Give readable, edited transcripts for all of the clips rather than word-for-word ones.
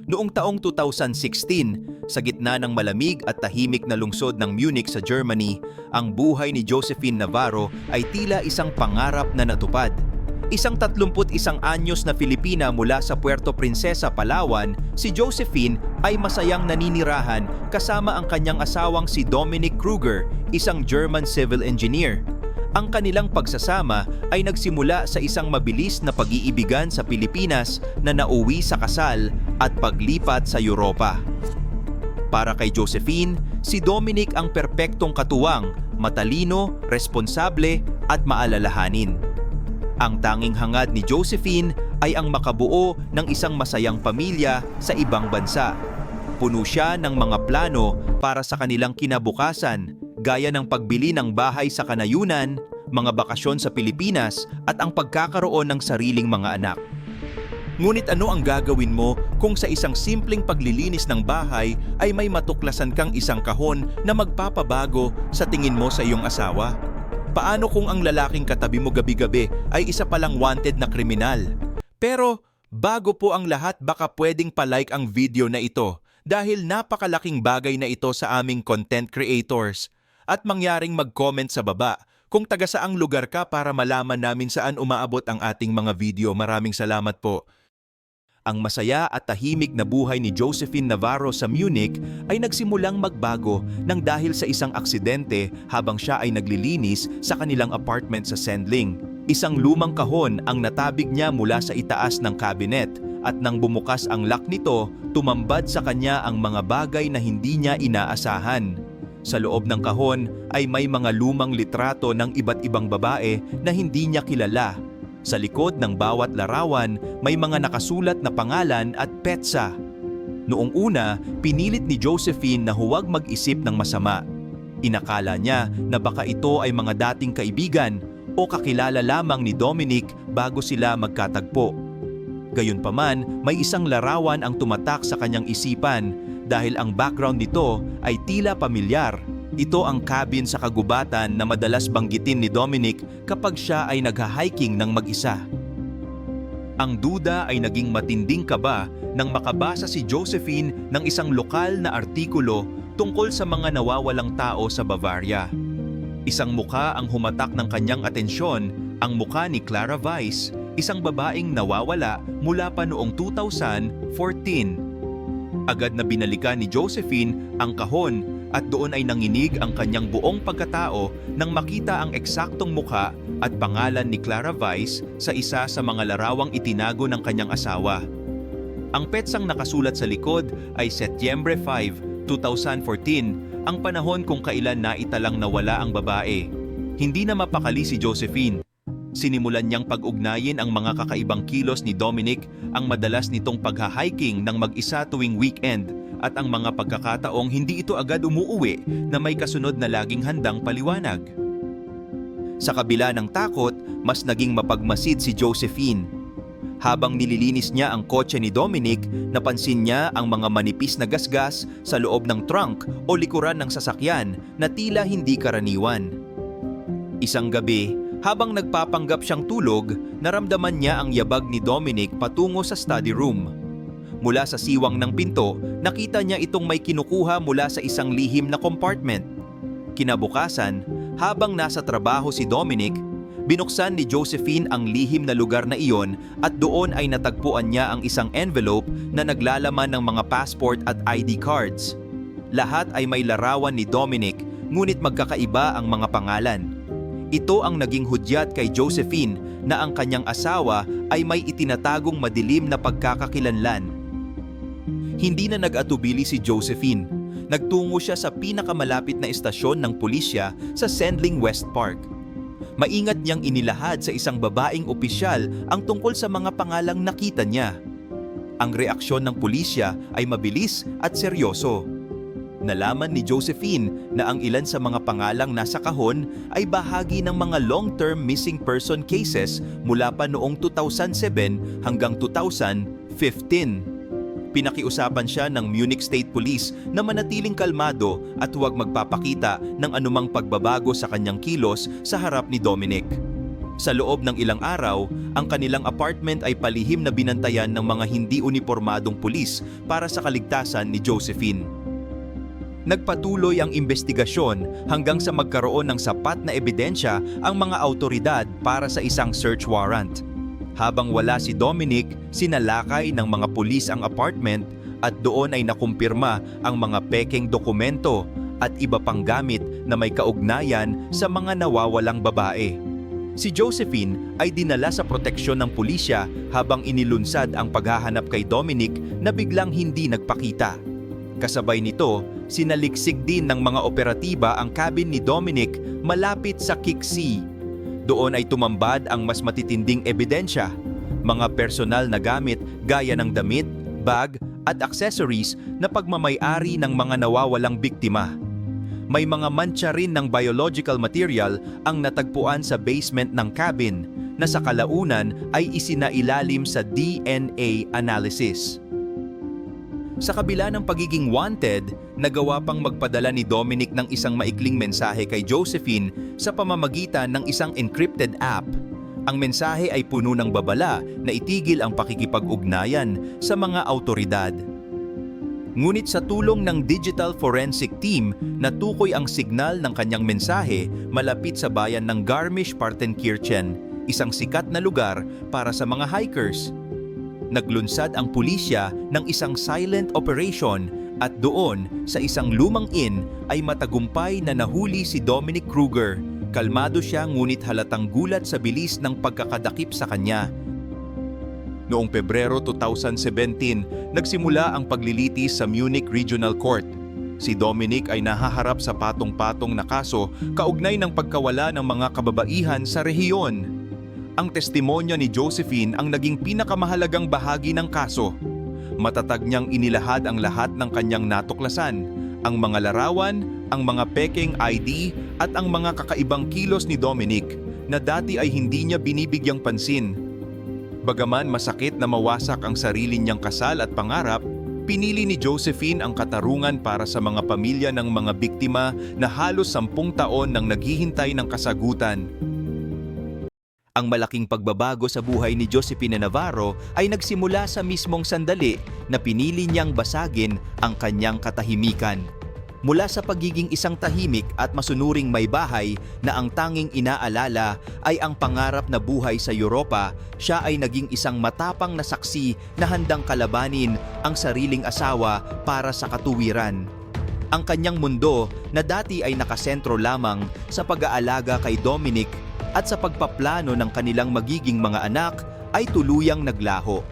Noong taong 2016, sa gitna ng malamig at tahimik na lungsod ng Munich sa Germany, ang buhay ni Josephine Navarro ay tila isang pangarap na natupad. Isang 31 anyos na Filipina mula sa Puerto Princesa, Palawan, si Josephine ay masayang naninirahan kasama ang kanyang asawang si Dominic Kruger, isang German civil engineer. Ang kanilang pagsasama ay nagsimula sa isang mabilis na pag-iibigan sa Pilipinas na nauwi sa kasal at paglipat sa Europa. Para kay Josephine, si Dominic ang perpektong katuwang, matalino, responsable at maalalahanin. Ang tanging hangad ni Josephine ay ang makabuo ng isang masayang pamilya sa ibang bansa. Puno siya ng mga plano para sa kanilang kinabukasan, gaya ng pagbili ng bahay sa kanayunan, mga bakasyon sa Pilipinas at ang pagkakaroon ng sariling mga anak. Ngunit ano ang gagawin mo kung sa isang simpleng paglilinis ng bahay ay may matuklasan kang isang kahon na magpapabago sa tingin mo sa iyong asawa? Paano kung ang lalaking katabi mo gabi-gabi ay isa palang wanted na kriminal? Pero bago po ang lahat, baka pwedeng palike ang video na ito dahil napakalaking bagay na ito sa aming content creators. At mangyaring mag-comment sa baba kung taga saang lugar ka para malaman namin saan umaabot ang ating mga video. Maraming salamat po. Ang masaya at tahimik na buhay ni Josephine Navarro sa Munich ay nagsimulang magbago nang dahil sa isang aksidente habang siya ay naglilinis sa kanilang apartment sa Sendling. Isang lumang kahon ang natabig niya mula sa itaas ng cabinet at nang bumukas ang lock nito, tumambad sa kanya ang mga bagay na hindi niya inaasahan. Sa loob ng kahon ay may mga lumang litrato ng iba't ibang babae na hindi niya kilala. Sa likod ng bawat larawan, may mga nakasulat na pangalan at petsa. Noong una, pinilit ni Josephine na huwag mag-isip ng masama. Inakala niya na baka ito ay mga dating kaibigan o kakilala lamang ni Dominic bago sila magkatagpo. Gayunpaman, may isang larawan ang tumatak sa kanyang isipan dahil ang background nito ay tila pamilyar. Ito ang cabin sa kagubatan na madalas banggitin ni Dominic kapag siya ay nagha-hiking ng mag-isa. Ang duda ay naging matinding kaba nang makabasa si Josephine ng isang lokal na artikulo tungkol sa mga nawawalang tao sa Bavaria. Isang muka ang humatak ng kanyang atensyon, ang muka ni Clara Weiss, isang babaeng nawawala mula pa noong 2014. Agad na binalikan ni Josephine ang kahon at doon ay nanginig ang kanyang buong pagkatao nang makita ang eksaktong mukha at pangalan ni Clara Weiss sa isa sa mga larawang itinago ng kanyang asawa. Ang petsang nakasulat sa likod ay Setyembre 5, 2014, ang panahon kung kailan naitalang nawala ang babae. Hindi na mapakali si Josephine. Sinimulan niyang pag-ugnayin ang mga kakaibang kilos ni Dominic, ang madalas nitong pagha-hiking ng mag-isa tuwing weekend at ang mga pagkakataong hindi ito agad umuuwi na may kasunod na laging handang paliwanag. Sa kabila ng takot, mas naging mapagmasid si Josephine. Habang nililinis niya ang kotse ni Dominic, napansin niya ang mga manipis na gasgas sa loob ng trunk o likuran ng sasakyan na tila hindi karaniwan. Isang gabi, habang nagpapanggap siyang tulog, naramdaman niya ang yabag ni Dominic patungo sa study room. Mula sa siwang ng pinto, nakita niya itong may kinukuha mula sa isang lihim na compartment. Kinabukasan, habang nasa trabaho si Dominic, binuksan ni Josephine ang lihim na lugar na iyon at doon ay natagpuan niya ang isang envelope na naglalaman ng mga passport at ID cards. Lahat ay may larawan ni Dominic, ngunit magkakaiba ang mga pangalan. Ito ang naging hudyat kay Josephine na ang kanyang asawa ay may itinatagong madilim na pagkakakilanlan. Hindi na nag-atubili si Josephine. Nagtungo siya sa pinakamalapit na istasyon ng pulisya sa Sendling West Park. Maingat niyang inilahad sa isang babaeng opisyal ang tungkol sa mga pangalang nakita niya. Ang reaksyon ng pulisya ay mabilis at seryoso. Nalaman ni Josephine na ang ilan sa mga pangalang nasa kahon ay bahagi ng mga long-term missing person cases mula pa noong 2007 hanggang 2015. Pinakiusapan siya ng Munich State Police na manatiling kalmado at huwag magpapakita ng anumang pagbabago sa kanyang kilos sa harap ni Dominic. Sa loob ng ilang araw, ang kanilang apartment ay palihim na binantayan ng mga hindi unipormadong pulis para sa kaligtasan ni Josephine. Nagpatuloy ang investigasyon hanggang sa magkaroon ng sapat na ebidensya ang mga autoridad para sa isang search warrant. Habang wala si Dominic, sinalakay ng mga pulis ang apartment at doon ay nakumpirma ang mga pekeng dokumento at iba pang gamit na may kaugnayan sa mga nawawalang babae. Si Josephine ay dinala sa proteksyon ng pulisya habang inilunsad ang paghahanap kay Dominic na biglang hindi nagpakita. Kasabay nito, sinaliksik din ng mga operatiba ang cabin ni Dominic malapit sa Kiksi. Doon ay tumambad ang mas matitinding ebidensya, mga personal na gamit gaya ng damit, bag at accessories na pagmamay-ari ng mga nawawalang biktima. May mga mantsa rin ng biological material ang natagpuan sa basement ng cabin na sa kalaunan ay isinailalim sa DNA analysis. Sa kabila ng pagiging wanted, nagawa pang magpadala ni Dominic ng isang maikling mensahe kay Josephine sa pamamagitan ng isang encrypted app. Ang mensahe ay puno ng babala na itigil ang pakikipag-ugnayan sa mga autoridad. Ngunit sa tulong ng digital forensic team, natukoy ang signal ng kanyang mensahe malapit sa bayan ng Garmisch-Partenkirchen, isang sikat na lugar para sa mga hikers. Naglunsad ang pulisya ng isang silent operation at doon sa isang lumang inn ay matagumpay na nahuli si Dominic Kruger. Kalmado siya ngunit halatang gulat sa bilis ng pagkakadakip sa kanya. Noong Pebrero 2017, nagsimula ang paglilitis sa Munich Regional Court. Si Dominic ay nahaharap sa patong-patong na kaso kaugnay ng pagkawala ng mga kababaihan sa rehiyon. Ang testimonya ni Josephine ang naging pinakamahalagang bahagi ng kaso. Matatag niyang inilahad ang lahat ng kanyang natuklasan, ang mga larawan, ang mga peking ID at ang mga kakaibang kilos ni Dominic na dati ay hindi niya binibigyang pansin. Bagaman masakit na mawasak ang sarili niyang kasal at pangarap, pinili ni Josephine ang katarungan para sa mga pamilya ng mga biktima na halos 10 taon nang naghihintay ng kasagutan. Ang malaking pagbabago sa buhay ni Josephine Navarro ay nagsimula sa mismong sandali na pinili niyang basagin ang kanyang katahimikan. Mula sa pagiging isang tahimik at masunuring may bahay na ang tanging inaalala ay ang pangarap na buhay sa Europa, siya ay naging isang matapang na saksi na handang kalabanin ang sariling asawa para sa katuwiran. Ang kanyang mundo na dati ay nakasentro lamang sa pag-aalaga kay Dominic at sa pagpaplano ng kanilang magiging mga anak ay tuluyang naglaho.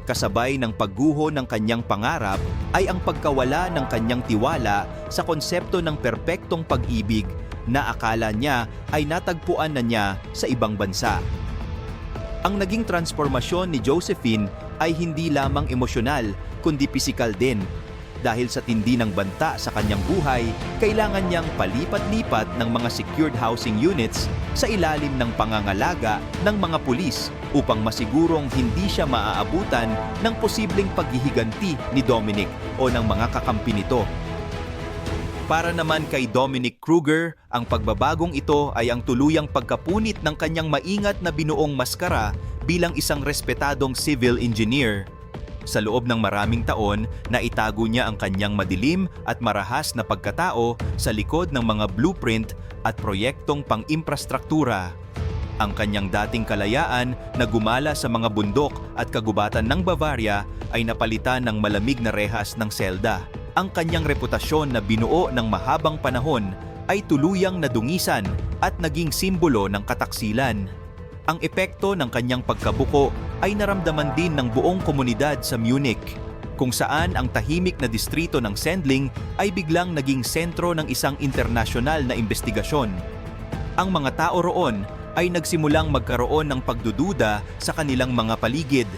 Kasabay ng pagguho ng kanyang pangarap ay ang pagkawala ng kanyang tiwala sa konsepto ng perpektong pag-ibig na akala niya ay natagpuan na niya sa ibang bansa. Ang naging transformasyon ni Josephine ay hindi lamang emosyonal kundi pisikal din. Dahil sa tindi ng banta sa kanyang buhay, kailangan niyang palipat-lipat ng mga secured housing units sa ilalim ng pangangalaga ng mga pulis upang masigurong hindi siya maaabutan ng posibleng paghihiganti ni Dominic o ng mga kakampi nito. Para naman kay Dominic Kruger, ang pagbabagong ito ay ang tuluyang pagkapunit ng kanyang maingat na binuong maskara bilang isang respetadong civil engineer. Sa loob ng maraming taon, naitago niya ang kanyang madilim at marahas na pagkatao sa likod ng mga blueprint at proyektong pang-imprastruktura. Ang kanyang dating kalayaan na gumala sa mga bundok at kagubatan ng Bavaria ay napalitan ng malamig na rehas ng selda. Ang kanyang reputasyon na binuo ng mahabang panahon ay tuluyang nadungisan at naging simbolo ng kataksilan. Ang epekto ng kanyang pagkabuko ay naramdaman din ng buong komunidad sa Munich, kung saan ang tahimik na distrito ng Sendling ay biglang naging sentro ng isang internasyonal na investigasyon. Ang mga tao roon ay nagsimulang magkaroon ng pagdududa sa kanilang mga paligid,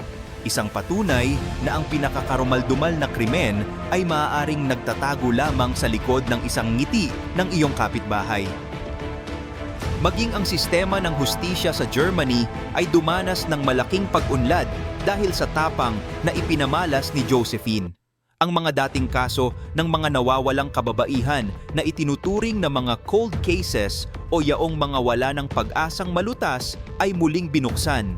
isang patunay na ang pinakakarumaldumal na krimen ay maaaring nagtatago lamang sa likod ng isang ngiti ng iyong kapitbahay. Maging ang sistema ng hustisya sa Germany ay dumanas ng malaking pag-unlad dahil sa tapang na ipinamalas ni Josephine. Ang mga dating kaso ng mga nawawalang kababaihan na itinuturing na mga cold cases o yaong mga wala ng pag-asang malutas ay muling binuksan.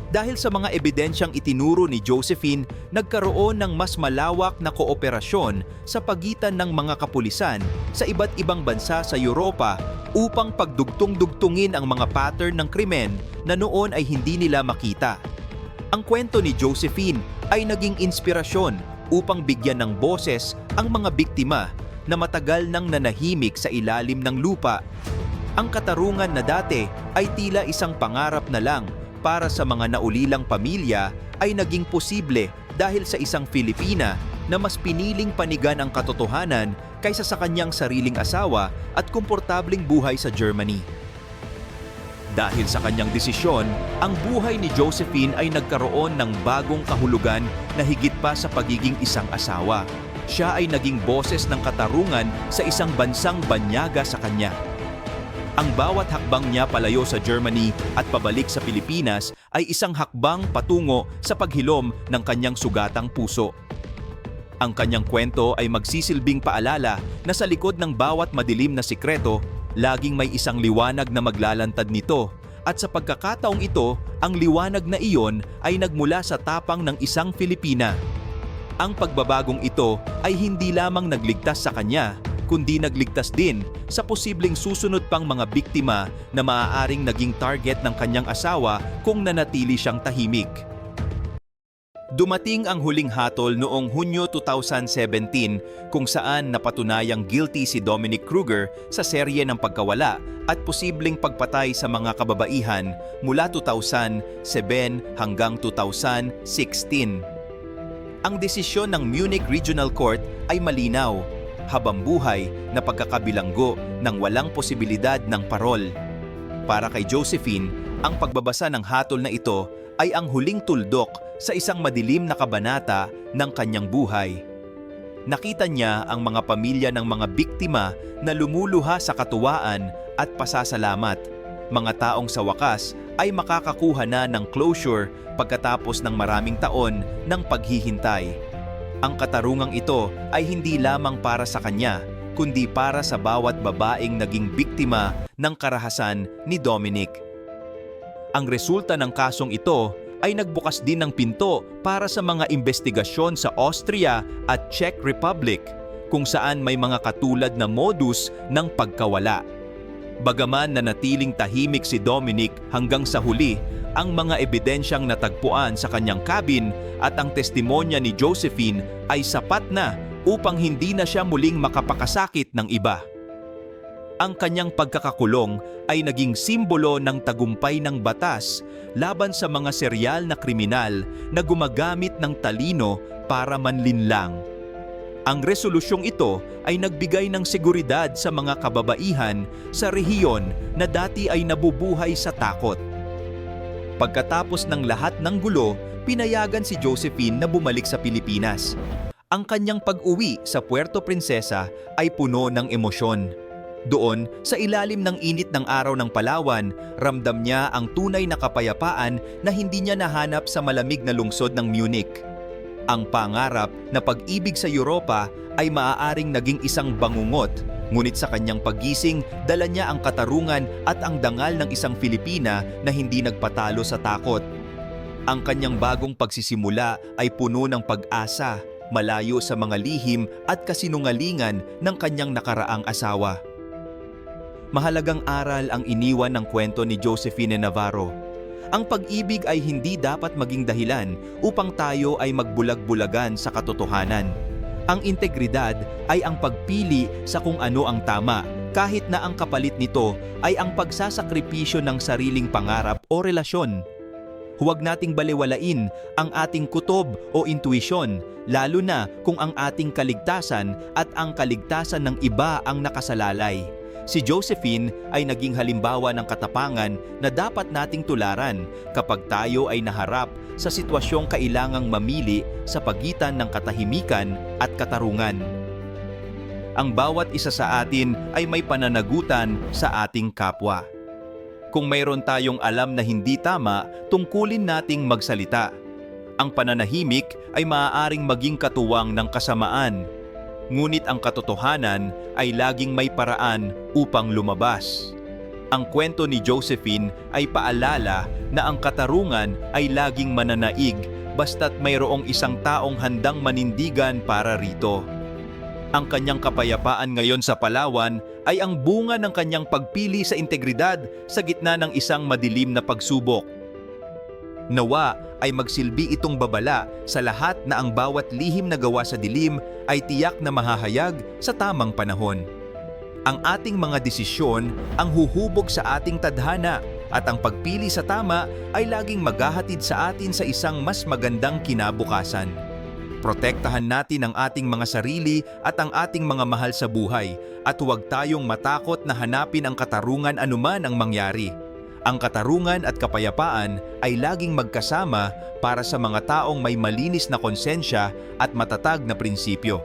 Dahil sa mga ebidensyang itinuro ni Josephine, nagkaroon ng mas malawak na kooperasyon sa pagitan ng mga kapulisan sa iba't ibang bansa sa Europa upang pagdugtong-dugtungin ang mga pattern ng krimen na noon ay hindi nila makita. Ang kwento ni Josephine ay naging inspirasyon upang bigyan ng boses ang mga biktima na matagal nang nanahimik sa ilalim ng lupa. Ang katarungan na dati ay tila isang pangarap na lang para sa mga naulilang pamilya ay naging posible dahil sa isang Filipina na mas piniling panigan ang katotohanan kaysa sa kanyang sariling asawa at komportableng buhay sa Germany. Dahil sa kanyang desisyon, ang buhay ni Josephine ay nagkaroon ng bagong kahulugan na higit pa sa pagiging isang asawa. Siya ay naging boses ng katarungan sa isang bansang banyaga sa kanya. Ang bawat hakbang niya palayo sa Germany at pabalik sa Pilipinas ay isang hakbang patungo sa paghilom ng kanyang sugatang puso. Ang kanyang kwento ay magsisilbing paalala na sa likod ng bawat madilim na sikreto, laging may isang liwanag na maglalantad nito. At sa pagkakataong ito, ang liwanag na iyon ay nagmula sa tapang ng isang Filipina. Ang pagbabagong ito ay hindi lamang nagligtas sa kanya, kundi nagligtas din sa posibleng susunod pang mga biktima na maaaring naging target ng kanyang asawa kung nanatili siyang tahimik. Dumating ang huling hatol noong Hunyo 2017 kung saan napatunayang guilty si Dominic Kruger sa serye ng pagkawala at posibleng pagpatay sa mga kababaihan mula 2007 hanggang 2016. Ang desisyon ng Munich Regional Court ay malinaw, habambuhay na pagkakabilanggo ng walang posibilidad ng parol. Para kay Josephine, ang pagbabasa ng hatol na ito ay ang huling tuldok sa isang madilim na kabanata ng kanyang buhay. Nakita niya ang mga pamilya ng mga biktima na lumuluha sa katuwaan at pasasalamat, mga taong sa wakas ay makakakuha na ng closure pagkatapos ng maraming taon ng paghihintay. Ang katarungang ito ay hindi lamang para sa kanya, kundi para sa bawat babaeng naging biktima ng karahasan ni Dominic. Ang resulta ng kasong ito ay nagbukas din ng pinto para sa mga investigasyon sa Austria at Czech Republic, kung saan may mga katulad na modus ng pagkawala. Bagaman nanatiling tahimik si Dominic hanggang sa huli, ang mga ebidensyang natagpuan sa kanyang cabin at ang testimonya ni Josephine ay sapat na upang hindi na siya muling makapakasakit ng iba. Ang kanyang pagkakakulong ay naging simbolo ng tagumpay ng batas laban sa mga seryal na kriminal na gumagamit ng talino para manlinlang. Ang resolusyong ito ay nagbigay ng seguridad sa mga kababaihan sa rehiyon na dati ay nabubuhay sa takot. Pagkatapos ng lahat ng gulo, pinayagan si Josephine na bumalik sa Pilipinas. Ang kanyang pag-uwi sa Puerto Princesa ay puno ng emosyon. Doon, sa ilalim ng init ng araw ng Palawan, ramdam niya ang tunay na kapayapaan na hindi niya nahanap sa malamig na lungsod ng Munich. Ang pangarap na pag-ibig sa Europa ay maaaring naging isang bangungot, ngunit sa kanyang paggising, dala niya ang katarungan at ang dangal ng isang Filipina na hindi nagpatalo sa takot. Ang kanyang bagong pagsisimula ay puno ng pag-asa, malayo sa mga lihim at kasinungalingan ng kanyang nakaraang asawa. Mahalagang aral ang iniwan ng kwento ni Josephine Navarro. Ang pag-ibig ay hindi dapat maging dahilan upang tayo ay magbulag-bulagan sa katotohanan. Ang integridad ay ang pagpili sa kung ano ang tama, kahit na ang kapalit nito ay ang pagsasakripisyo ng sariling pangarap o relasyon. Huwag nating balewalain ang ating kutob o intuisyon, lalo na kung ang ating kaligtasan at ang kaligtasan ng iba ang nakasalalay. Si Josephine ay naging halimbawa ng katapangan na dapat nating tularan kapag tayo ay naharap sa sitwasyong kailangang mamili sa pagitan ng katahimikan at katarungan. Ang bawat isa sa atin ay may pananagutan sa ating kapwa. Kung mayroon tayong alam na hindi tama, tungkulin nating magsalita. Ang pananahimik ay maaaring maging katuwang ng kasamaan. Ngunit ang katotohanan ay laging may paraan upang lumabas. Ang kwento ni Josephine ay paalala na ang katarungan ay laging mananaig basta't mayroong isang taong handang manindigan para rito. Ang kanyang kapayapaan ngayon sa Palawan ay ang bunga ng kanyang pagpili sa integridad sa gitna ng isang madilim na pagsubok. Nawa ay magsilbi itong babala sa lahat na ang bawat lihim na gawa sa dilim ay tiyak na mahahayag sa tamang panahon. Ang ating mga desisyon ang huhubog sa ating tadhana at ang pagpili sa tama ay laging maghahatid sa atin sa isang mas magandang kinabukasan. Protektahan natin ang ating mga sarili at ang ating mga mahal sa buhay at huwag tayong matakot na hanapin ang katarungan anuman ang mangyari. Ang katarungan at kapayapaan ay laging magkasama para sa mga taong may malinis na konsensya at matatag na prinsipyo.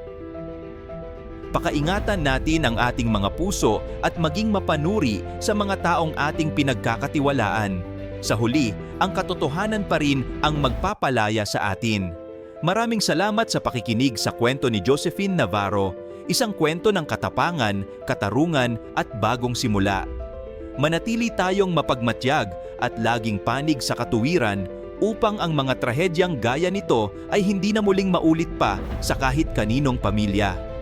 Pakaingatan natin ang ating mga puso at maging mapanuri sa mga taong ating pinagkakatiwalaan. Sa huli, ang katotohanan pa rin ang magpapalaya sa atin. Maraming salamat sa pakikinig sa kwento ni Josephine Navarro, isang kwento ng katapangan, katarungan at bagong simula. Manatili tayong mapagmatyag at laging panig sa katuwiran upang ang mga trahedyang gaya nito ay hindi na muling maulit pa sa kahit kaninong pamilya.